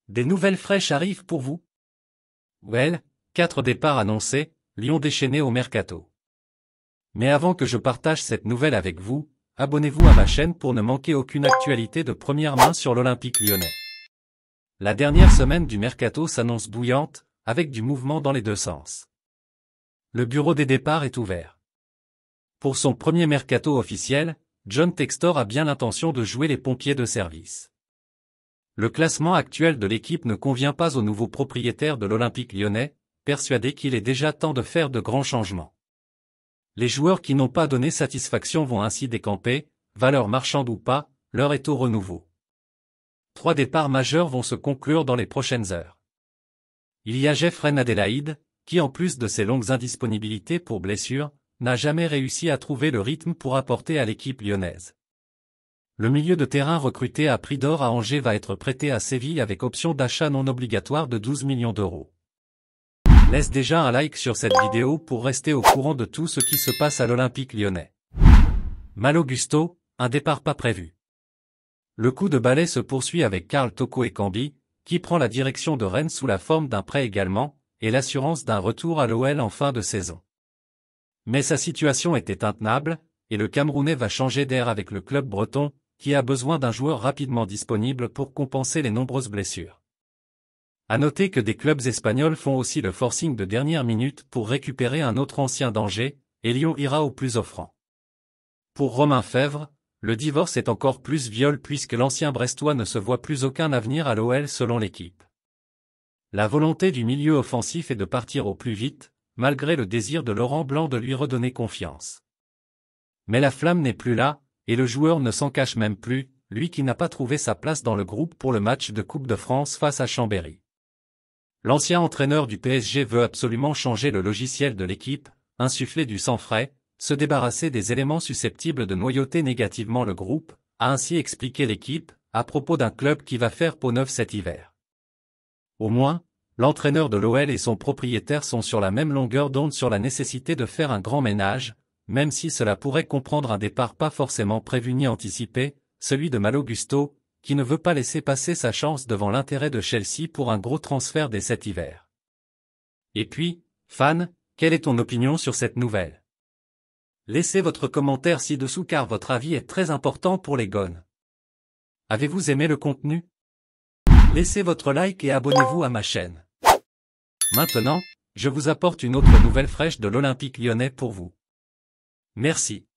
Des nouvelles fraîches arrivent pour vous? Well, 4 départs annoncés, Lyon déchaîné au mercato. Mais avant que je partage cette nouvelle avec vous, abonnez-vous à ma chaîne pour ne manquer aucune actualité de première main sur l'Olympique lyonnais. La dernière semaine du mercato s'annonce bouillante, avec du mouvement dans les deux sens. Le bureau des départs est ouvert. Pour son premier mercato officiel, John Textor a bien l'intention de jouer les pompiers de service. Le classement actuel de l'équipe ne convient pas au nouveau propriétaire de l'Olympique lyonnais, persuadé qu'il est déjà temps de faire de grands changements. Les joueurs qui n'ont pas donné satisfaction vont ainsi décamper, valeur marchande ou pas, l'heure est au renouveau. 3 départs majeurs vont se conclure dans les prochaines heures. Il y a Jeffrey Adélaïde, qui en plus de ses longues indisponibilités pour blessure, n'a jamais réussi à trouver le rythme pour apporter à l'équipe lyonnaise. Le milieu de terrain recruté à prix d'or à Angers va être prêté à Séville avec option d'achat non obligatoire de 12 millions d'euros. Laisse déjà un like sur cette vidéo pour rester au courant de tout ce qui se passe à l'Olympique lyonnais. Malo Gusto, un départ pas prévu. Le coup de balai se poursuit avec Karl Toko Ekambi, qui prend la direction de Rennes sous la forme d'un prêt également, et l'assurance d'un retour à l'OL en fin de saison. Mais sa situation était intenable, et le Camerounais va changer d'air avec le club breton, qui a besoin d'un joueur rapidement disponible pour compenser les nombreuses blessures. À noter que des clubs espagnols font aussi le forcing de dernière minute pour récupérer un autre ancien d'Angers, et Lyon ira au plus offrant. Pour Romain Fèvre, le divorce est encore plus viol puisque l'ancien Brestois ne se voit plus aucun avenir à l'OL selon l'équipe. La volonté du milieu offensif est de partir au plus vite, malgré le désir de Laurent Blanc de lui redonner confiance. Mais la flamme n'est plus là, et le joueur ne s'en cache même plus, lui qui n'a pas trouvé sa place dans le groupe pour le match de Coupe de France face à Chambéry. L'ancien entraîneur du PSG veut absolument changer le logiciel de l'équipe, insuffler du sang frais, se débarrasser des éléments susceptibles de noyauter négativement le groupe, a ainsi expliqué l'équipe, à propos d'un club qui va faire peau neuve cet hiver. Au moins, l'entraîneur de l'OL et son propriétaire sont sur la même longueur d'onde sur la nécessité de faire un grand ménage, même si cela pourrait comprendre un départ pas forcément prévu ni anticipé, celui de Malo Gusto, qui ne veut pas laisser passer sa chance devant l'intérêt de Chelsea pour un gros transfert dès cet hiver. Et puis, fan, quelle est ton opinion sur cette nouvelle? Laissez votre commentaire ci-dessous car votre avis est très important pour les gones. Avez-vous aimé le contenu? Laissez votre like et abonnez-vous à ma chaîne. Maintenant, je vous apporte une autre nouvelle fraîche de l'Olympique lyonnais pour vous. Merci.